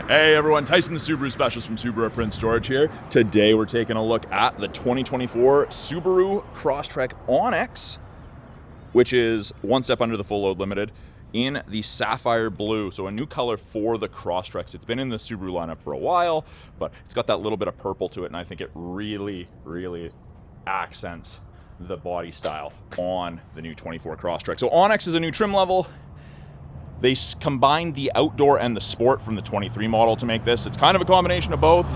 Hey everyone, Tyson the Subaru Specialist from Subaru Print Storage here. Today we're taking a look at the 2024 Subaru Crosstrek Onyx, which is one step under the full load limited in the sapphire blue. So a new color for the Crosstreks. It's been in the Subaru lineup for a while, but it's got that little bit of purple to it, and I think it really accents the body style on the new 24 Crosstrek. So Onyx is a new trim level. They combined the outdoor and the sport from the 23 model to make this. It's kind of a combination of both.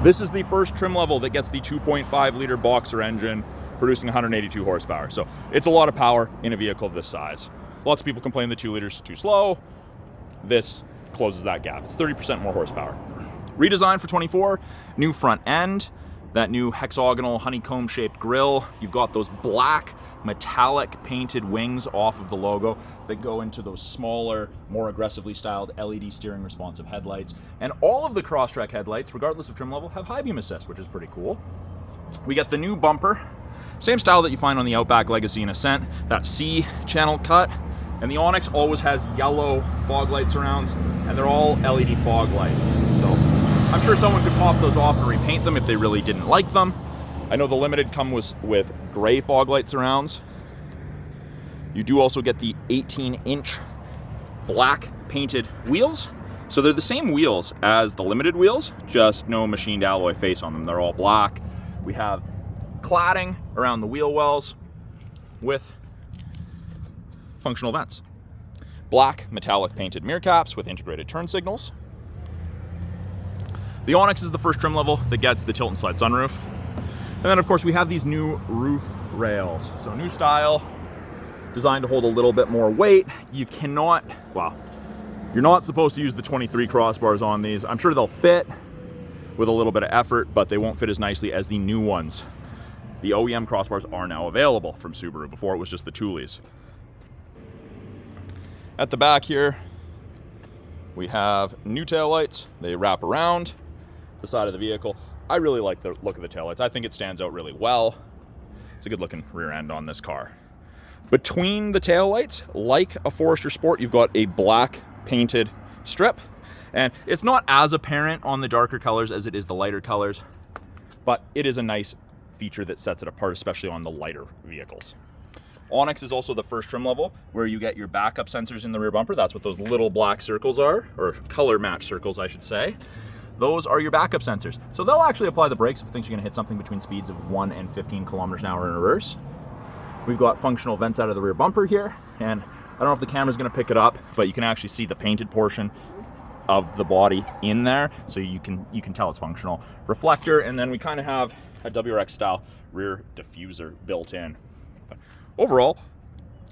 This is the first trim level that gets the 2.5 liter boxer engine, producing 182 horsepower. So it's a lot of power in a vehicle of this size. Lots of people complain the 2 liters is too slow. This closes that gap. It's 30% more horsepower. Redesigned for 24, new front end, that new hexagonal honeycomb shaped grille. You've got those black metallic painted wings off of the logo that go into those smaller, more aggressively styled LED steering responsive headlights. And all of the Crosstrek headlights, regardless of trim level, have high beam assist, which is pretty cool. We get the new bumper, same style that you find on the Outback Legacy and Ascent, that C channel cut. And the Onyx always has yellow fog light surrounds, and they're all LED fog lights. So I'm sure someone could pop those off and repaint them if they really didn't like them. I know the Limited comes with gray fog light surrounds. You do also get the 18-inch black painted wheels. So they're the same wheels as the Limited wheels, just no machined alloy face on them. They're all black. We have cladding around the wheel wells with functional vents. Black metallic painted mirror caps with integrated turn signals. The Onyx is the first trim level that gets the tilt and slide sunroof. And then of course we have these new roof rails. So new style, designed to hold a little bit more weight. You cannot, well, you're not supposed to use the 23 crossbars on these. I'm sure they'll fit with a little bit of effort, but they won't fit as nicely as the new ones. The OEM crossbars are now available from Subaru. Before it was just the Toolies. At the back here, we have new taillights. They wrap around the side of the vehicle. I really like the look of the taillights. I think it stands out really well. It's a good looking rear end on this car. Between the taillights, like a Forester Sport, you've got a black painted strip. And it's not as apparent on the darker colors as it is the lighter colors, but it is a nice feature that sets it apart, especially on the lighter vehicles. Onyx is also the first trim level where you get your backup sensors in the rear bumper. That's what those little black circles are, or color match circles, I should say. Those are your backup sensors. So they'll actually apply the brakes if it thinks you're gonna hit something between speeds of 1 and 15 kilometers an hour in reverse. We've got functional vents out of the rear bumper here, and I don't know if the camera's gonna pick it up, but you can actually see the painted portion of the body in there, so you can tell it's functional. Reflector, and then we kind of have a WRX style rear diffuser built in. But overall,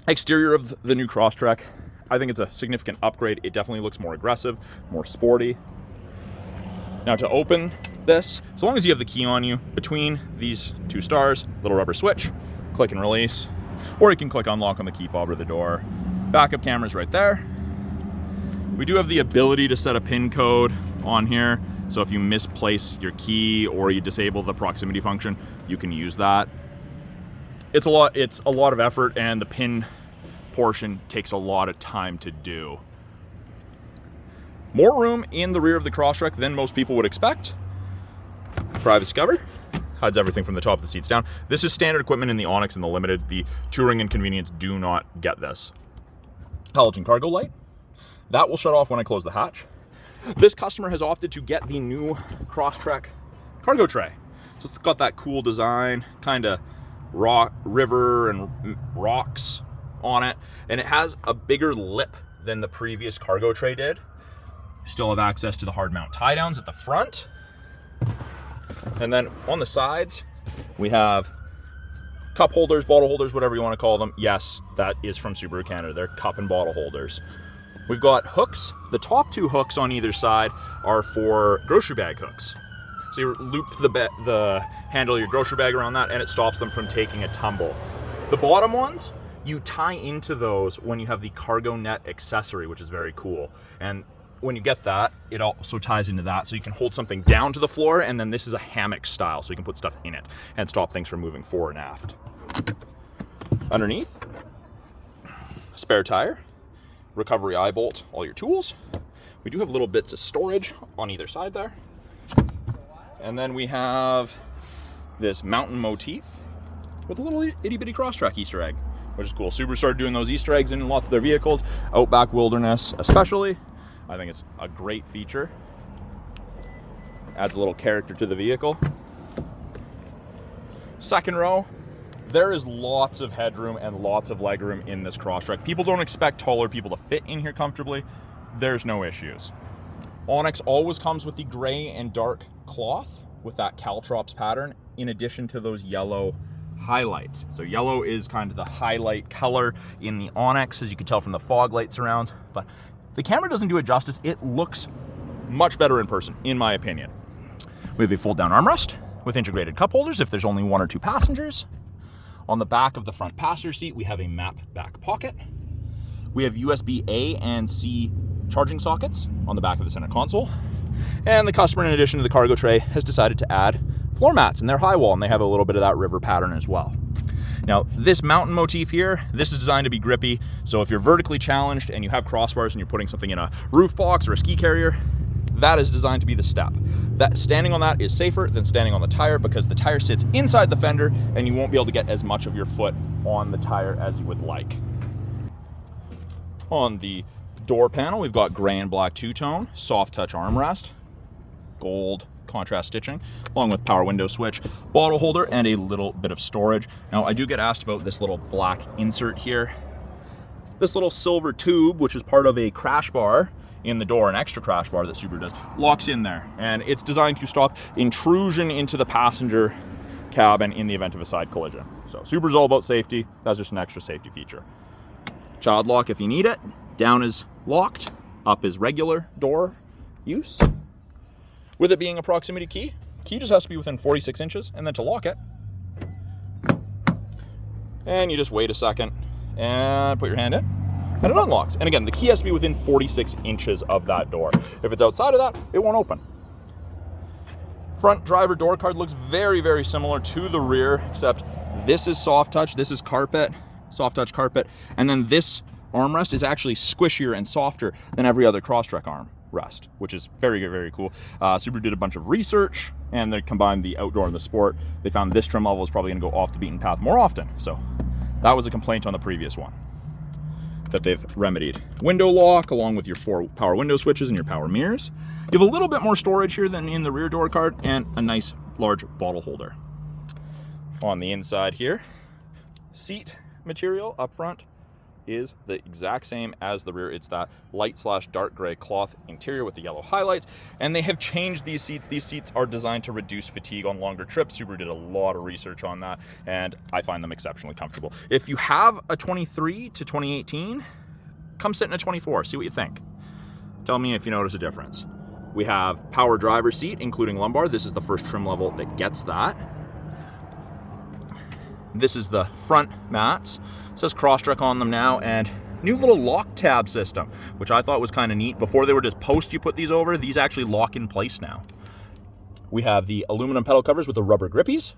exterior of the new Crosstrek, I think it's a significant upgrade. It definitely looks more aggressive, more sporty. Now to open this, as long as you have the key on you, between these two stars, little rubber switch, click and release, or you can click unlock on the key fob or the door. Backup camera's right there. We do have the ability to set a PIN code on here, so if you misplace your key or you disable the proximity function, you can use that. It's a lot of effort, and the PIN portion takes a lot of time to do. More room in the rear of the Crosstrek than most people would expect. Privacy cover hides everything from the top of the seats down. This is standard equipment in the Onyx and the Limited. The Touring and Convenience do not get this. Halogen cargo light. That will shut off when I close the hatch. This customer has opted to get the new Crosstrek cargo tray. So it's got that cool design, kind of river and rocks on it. And it has a bigger lip than the previous cargo tray did. Still have access to the hard mount tie downs at the front. And then on the sides, we have cup holders, bottle holders, whatever you want to call them. Yes, that is from Subaru Canada. They're cup and bottle holders. We've got hooks. The top 2 hooks on either side are for grocery bag hooks. So you loop the handle of your grocery bag around that, and it stops them from taking a tumble. The bottom ones, you tie into those when you have the cargo net accessory, which is very cool. And when you get that, it also ties into that, so you can hold something down to the floor, and then this is a hammock style, so you can put stuff in it and stop things from moving forward and aft. Underneath, spare tire. recovery eye bolt, all your tools. We do have little bits of storage on either side there. And then we have this mountain motif with a little itty bitty Crosstrek Easter egg, which is cool. Subaru started doing those Easter eggs in lots of their vehicles, Outback Wilderness especially. I think it's a great feature. Adds a little character to the vehicle. Second row, there is lots of headroom and lots of legroom in this Crosstrek. People don't expect taller people to fit in here comfortably. There's no issues. Onyx always comes with the gray and dark cloth with that caltrops pattern, in addition to those yellow highlights. So yellow is kind of the highlight color in the Onyx, as you can tell from the fog light surrounds, but the camera doesn't do it justice. It looks much better in person, in my opinion. We have a fold down armrest with integrated cup holders if there's only 1 or 2 passengers. On the back of the front passenger seat, we have a map back pocket. We have USB A and C charging sockets on the back of the center console. And the customer, in addition to the cargo tray, has decided to add floor mats in their high wall, and they have a little bit of that river pattern as well. Now, this mountain motif here, this is designed to be grippy. So if you're vertically challenged and you have crossbars and you're putting something in a roof box or a ski carrier, that is designed to be the step. That standing on that is safer than standing on the tire, because the tire sits inside the fender and you won't be able to get as much of your foot on the tire as you would like. On the door panel, we've got gray and black two-tone, soft touch armrest, gold contrast stitching, along with power window switch, bottle holder, and a little bit of storage. Now, I do get asked about this little black insert here. This little silver tube, which is part of a crash bar in the door, an extra crash bar that Subaru does, locks in there, and it's designed to stop intrusion into the passenger cabin in the event of a side collision. So Subaru's all about safety. That's just an extra safety feature. Child lock if you need it. Down is locked, up is regular door use. With it being a proximity key just has to be within 46 inches, and then to lock it, and you just wait a second and put your hand in, and it unlocks. And again, the key has to be within 46 inches of that door. If it's outside of that, it won't open. Front driver door card looks very, very similar to the rear, except this is soft touch, this is carpet, soft touch carpet, and then this armrest is actually squishier and softer than every other Crosstrek armrest, which is very, very cool. Subaru did a bunch of research, and they combined the outdoor and the sport. They found this trim level is probably going to go off the beaten path more often. So that was a complaint on the previous one that they've remedied. Window lock, along with your 4 power window switches and your power mirrors. You have a little bit more storage here than in the rear door card, and a nice large bottle holder. On the inside here, seat material up front is the exact same as the rear. It's that light/dark gray cloth interior with the yellow highlights, and they have changed these seats. These seats are designed to reduce fatigue on longer trips. Subaru did a lot of research on that, and I find them exceptionally comfortable. If you have a 23 to 2018, come sit in a 24, see what you think. Tell me if you notice a difference. We have power driver seat, including lumbar. This is the first trim level that gets that. This is the front mats. It says Crosstrek on them now, and new little lock tab system, which I thought was kind of neat. Before they were just post you put these over, these actually lock in place now. We have the aluminum pedal covers with the rubber grippies.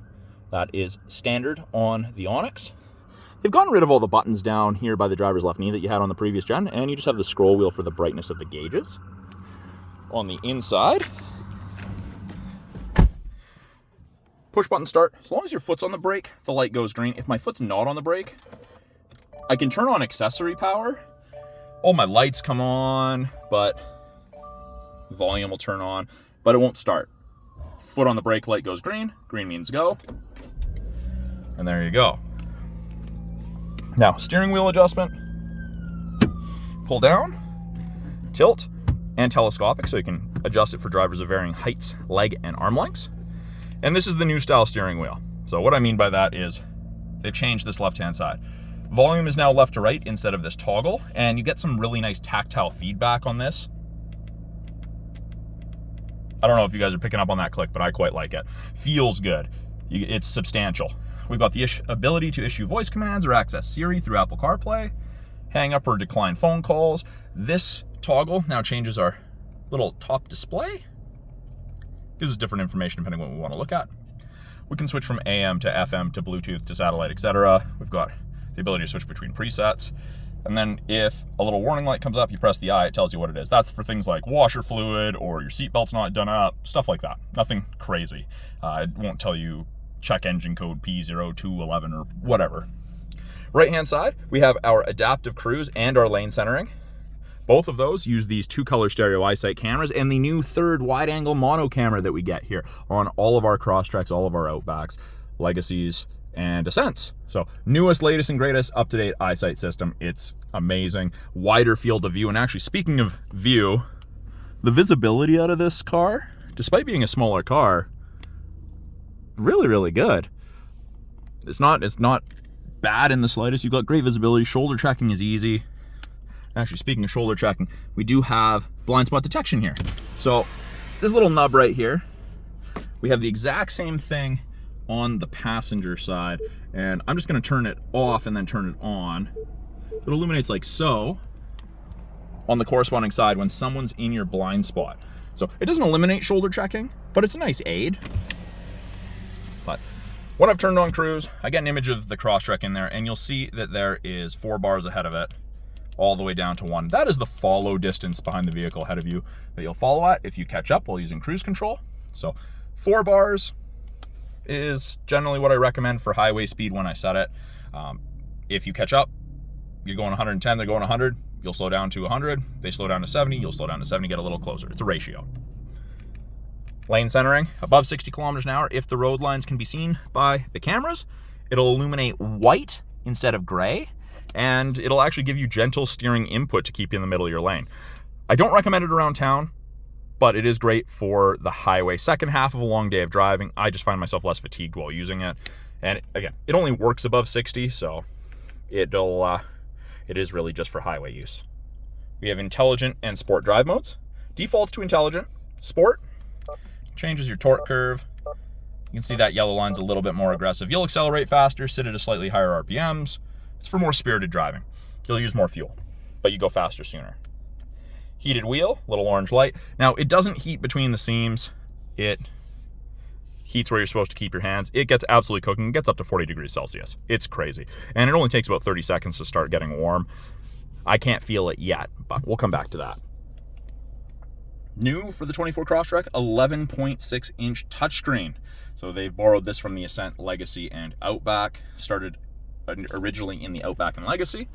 That is standard on the Onyx. They've gotten rid of all the buttons down here by the driver's left knee that you had on the previous gen, and you just have the scroll wheel for the brightness of the gauges. On the inside, push button start. As long as your foot's on the brake, the light goes green. If my foot's not on the brake, I can turn on accessory power. All my lights come on, but volume will turn on, but it won't start. Foot on the brake, light goes green. Green means go. And there you go. Now, steering wheel adjustment. Pull down, tilt, and telescopic, so you can adjust it for drivers of varying heights, leg, and arm lengths. And this is the new style steering wheel. So what I mean by that is they've changed this left-hand side. Volume is now left to right instead of this toggle, and you get some really nice tactile feedback on this. I don't know if you guys are picking up on that click, but I quite like it. Feels good. It's substantial. We've got the ability to issue voice commands or access Siri through Apple CarPlay, hang up or decline phone calls. This toggle now changes our little top display. Gives us different information depending on what we want to look at. We can switch from AM to FM to Bluetooth to satellite, etc. We've got the ability to switch between presets. And then if a little warning light comes up, you press the eye, it tells you what it is. That's for things like washer fluid or your seatbelt's not done up, stuff like that. Nothing crazy. It won't tell you check engine code P0211 or whatever. Right hand side, we have our adaptive cruise and our lane centering. Both of those use these 2-color stereo EyeSight cameras and the new 3rd wide-angle mono camera that we get here on all of our Crosstreks, all of our Outbacks, Legacies, and Ascents. So newest, latest, and greatest up-to-date EyeSight system. It's amazing. Wider field of view. And actually, speaking of view, the visibility out of this car, despite being a smaller car, really, really good. It's not bad in the slightest. You've got great visibility. Shoulder tracking is easy. Actually, speaking of shoulder tracking, we do have blind spot detection here. So this little nub right here, we have the exact same thing on the passenger side, and I'm just going to turn it off and then turn it on. It illuminates like so on the corresponding side when someone's in your blind spot. So it doesn't eliminate shoulder tracking, but it's a nice aid. But when I've turned on cruise, I get an image of the Crosstrek in there, and you'll see that there is 4 bars ahead of it, all the way down to 1. That is the follow distance behind the vehicle ahead of you that you'll follow at if you catch up while using cruise control. So 4 bars is generally what I recommend for highway speed when I set it. If you catch up, you're going 110, they're going 100, you'll slow down to 100, they slow down to 70, you'll slow down to 70, get a little closer. It's a ratio. Lane centering, above 60 kilometers an hour. If the road lines can be seen by the cameras, it'll illuminate white instead of gray, and it'll actually give you gentle steering input to keep you in the middle of your lane. I don't recommend it around town, but it is great for the highway. Second half of a long day of driving, I just find myself less fatigued while using it. And again, it only works above 60, so it is really just for highway use. We have intelligent and sport drive modes. Defaults to intelligent. Sport changes your torque curve. You can see that yellow line's a little bit more aggressive. You'll accelerate faster, sit at a slightly higher RPMs. It's for more spirited driving. You'll use more fuel, but you go faster sooner. Heated wheel, little orange light. Now, it doesn't heat between the seams. It heats where you're supposed to keep your hands. It gets absolutely cooking. It gets up to 40 degrees Celsius. It's crazy. And it only takes about 30 seconds to start getting warm. I can't feel it yet, but we'll come back to that. New for the 24 Crosstrek, 11.6-inch touchscreen. So they've borrowed this from the Ascent, Legacy, and Outback. Started originally in the Outback and Legacy,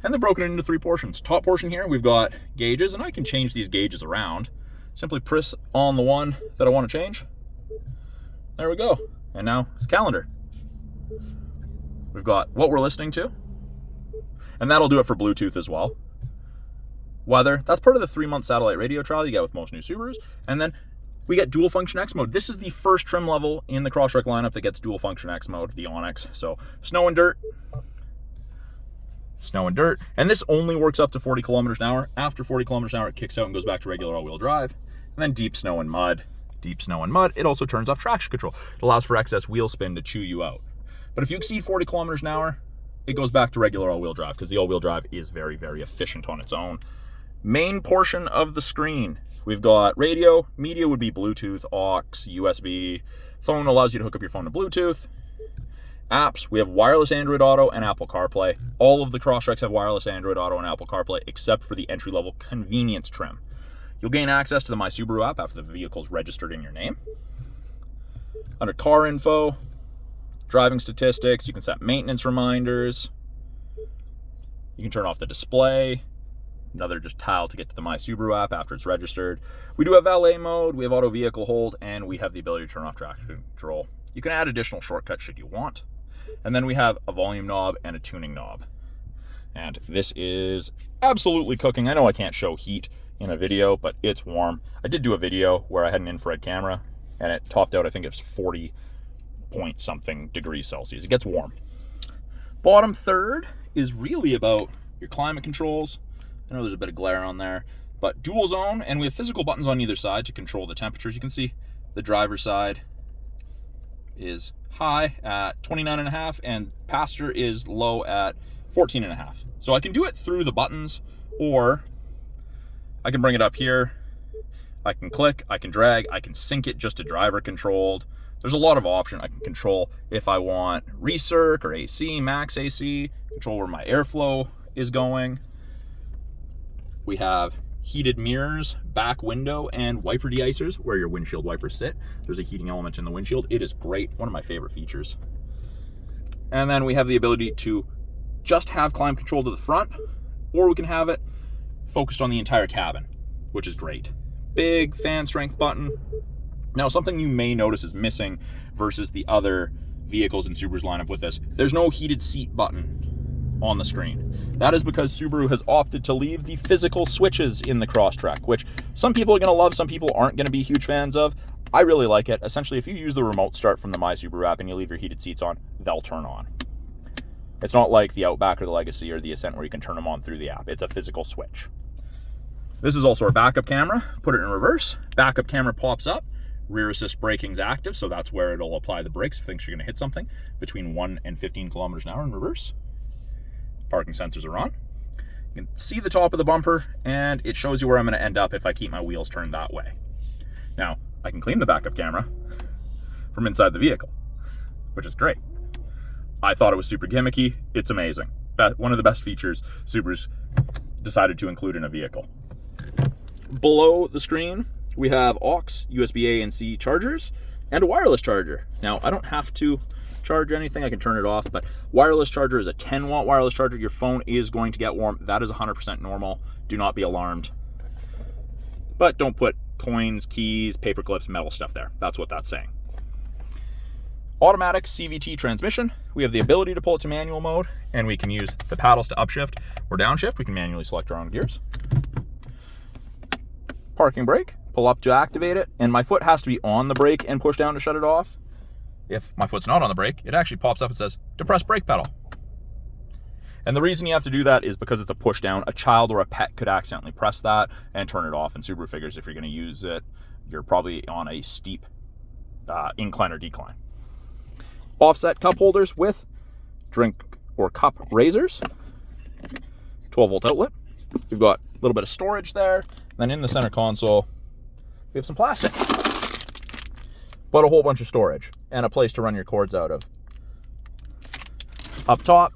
and they've broken it into 3 portions. Top portion here, we've got gauges, and I can change these gauges around. Simply press on the one that I want to change. There we go. And now it's calendar. We've got what we're listening to, and that'll do it for Bluetooth as well. Weather, that's part of the 3-month satellite radio trial you get with most new Subarus. And then we get dual function X mode. This is the first trim level in the Crosstrek lineup that gets dual function X mode, the Onyx. So snow and dirt. And this only works up to 40 kilometers an hour. After 40 kilometers an hour, it kicks out and goes back to regular all-wheel drive. And then deep snow and mud. It also turns off traction control. It allows for excess wheel spin to chew you out. But if you exceed 40 kilometers an hour, it goes back to regular all-wheel drive because the all-wheel drive is very, very efficient on its own. Main portion of the screen, we've got radio. Media would be Bluetooth, aux, USB. Phone allows you to hook up your phone to Bluetooth. Apps, we have wireless Android Auto and Apple CarPlay. All of the Crosstreks have wireless Android Auto and Apple CarPlay except for the entry-level convenience trim. You'll gain access to the My Subaru app after the vehicle's registered in your name. Under car info, driving statistics, you can set maintenance reminders. You can turn off the display. Another just tile to get to the My Subaru app after it's registered. We do have valet mode, we have auto vehicle hold, and we have the ability to turn off traction control. You can add additional shortcuts should you want. And then we have a volume knob and a tuning knob. And this is absolutely cooking. I know I can't show heat in a video, but it's warm. I did do a video where I had an infrared camera, and it topped out, I think it was 40 point something degrees Celsius. It gets warm. Bottom third is really about your climate controls. I know there's a bit of glare on there, but dual zone, and we have physical buttons on either side to control the temperatures. You can see the driver's side is high at 29.5 and passenger is low at 14.5. So I can do it through the buttons, or I can bring it up here. I can click, I can drag, I can sync it just to driver controlled. There's a lot of option. I can control if I want recirc or AC, max AC, control where my airflow is going. We have heated mirrors, back window, and wiper de-icers where your windshield wipers sit. There's a heating element in the windshield. It is great, one of my favorite features. And then we have the ability to just have climate control to the front, or we can have it focused on the entire cabin, which is great. Big fan strength button. Now, something you may notice is missing versus the other vehicles in Subaru's lineup with this. There's no heated seat button on the screen. That is because Subaru has opted to leave the physical switches in the Crosstrek, which some people are going to love, some people aren't going to be huge fans of. I really like it. Essentially, if you use the remote start from the My Subaru app and you leave your heated seats on, they'll turn on. It's not like the Outback or the Legacy or the Ascent where you can turn them on through the app. It's a physical switch. This is also our backup camera. Put it in reverse. Backup camera pops up. Rear assist braking's active, so that's where it'll apply the brakes if it thinks you're going to hit something between 1 and 15 kilometers an hour in reverse. Parking sensors are on. You can see the top of the bumper, and it shows you where I'm going to end up if I keep my wheels turned that way. Now, I can clean the backup camera from inside the vehicle, which is great. I thought it was super gimmicky. It's amazing. One of the best features Subaru's decided to include in a vehicle. Below the screen, we have aux, USB-A and C chargers, and a wireless charger. Now, I don't have to charge anything. I can turn it off, but wireless charger is a 10-watt wireless charger. Your phone is going to get warm. That is 100% normal. Do not be alarmed. But don't put coins, keys, paper clips, metal stuff there. That's what that's saying. Automatic CVT transmission. We have the ability to pull it to manual mode, and we can use the paddles to upshift or downshift. We can manually select our own gears. Parking brake, pull up to activate it, and my foot has to be on the brake and push down to shut it off. If my foot's not on the brake, it actually pops up and says, depress brake pedal. And the reason you have to do that is because it's a push down. A child or a pet could accidentally press that and turn it off, and Subaru figures if you're going to use it, you're probably on a steep incline or decline. Offset cup holders with drink or cup raisers. 12-volt outlet. We've got a little bit of storage there. Then in the center console, we have some plastic, but a whole bunch of storage and a place to run your cords out of. Up top,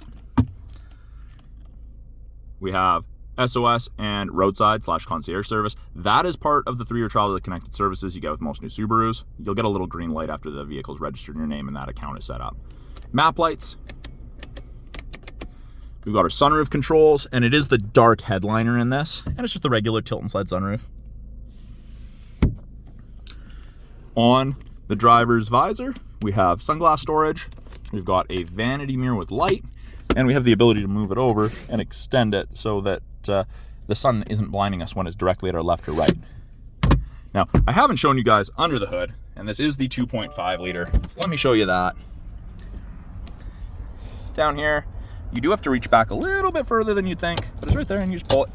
we have SOS and roadside / concierge service. That is part of the 3-year trial of the connected services you get with most new Subarus. You'll get a little green light after the vehicle's registered in your name and that account is set up. Map lights. We've got our sunroof controls, and it is the dark headliner in this, and it's just the regular tilt and slide sunroof. On the driver's visor, we have sunglass storage. We've got a vanity mirror with light, and we have the ability to move it over and extend it so that the sun isn't blinding us when it's directly at our left or right. Now, I haven't shown you guys under the hood, and this is the 2.5 liter. So let me show you that. Down here, you do have to reach back a little bit further than you'd think, but it's right there and you just pull it.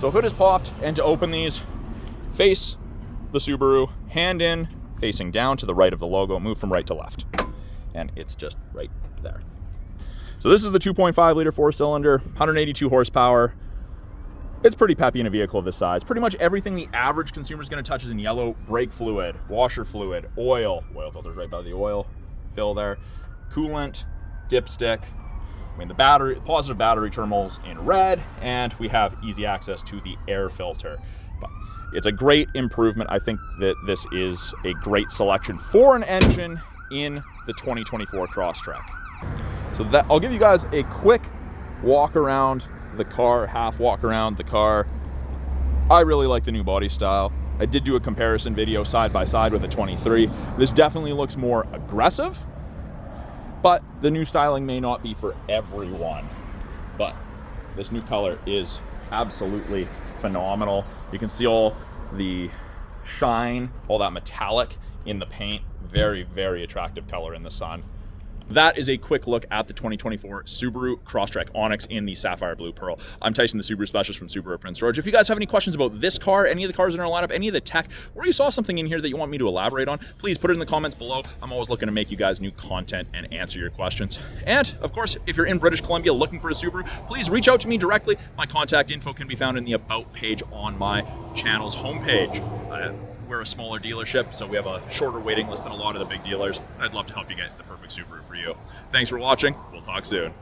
So hood is popped, and to open these, face the Subaru, hand in, facing down to the right of the logo, move from right to left. And it's just right there. So this is the 2.5 liter 4-cylinder, 182 horsepower. It's pretty peppy in a vehicle of this size. Pretty much everything the average consumer is going to touch is in yellow. Brake fluid, washer fluid, oil filters right by the oil fill there, coolant, dipstick. I mean, the battery, positive battery terminals in red, and we have easy access to the air filter. But it's a great improvement. I think that this is a great selection for an engine in the 2024 Crosstrek. So that I'll give you guys a quick walk around the car, half walk around the car. I really like the new body style. I did do a comparison video side by side with a 23. This definitely looks more aggressive, but the new styling may not be for everyone. But this new color is absolutely phenomenal. You can see all the shine, all that metallic in the paint. Very, very attractive color in the sun. That is a quick look at the 2024 Subaru Crosstrek Onyx in the Sapphire Blue Pearl. I'm Tyson, the Subaru specialist from Subaru Prince George. If you guys have any questions about this car, any of the cars in our lineup, any of the tech, or you saw something in here that you want me to elaborate on, please put it in the comments below. I'm always looking to make you guys new content and answer your questions. And of course, if you're in British Columbia looking for a Subaru, please reach out to me directly. My contact info can be found in the About page on my channel's homepage. we're a smaller dealership, so we have a shorter waiting list than a lot of the big dealers. I'd love to help you get the perfect Subaru for you. Thanks for watching. We'll talk soon.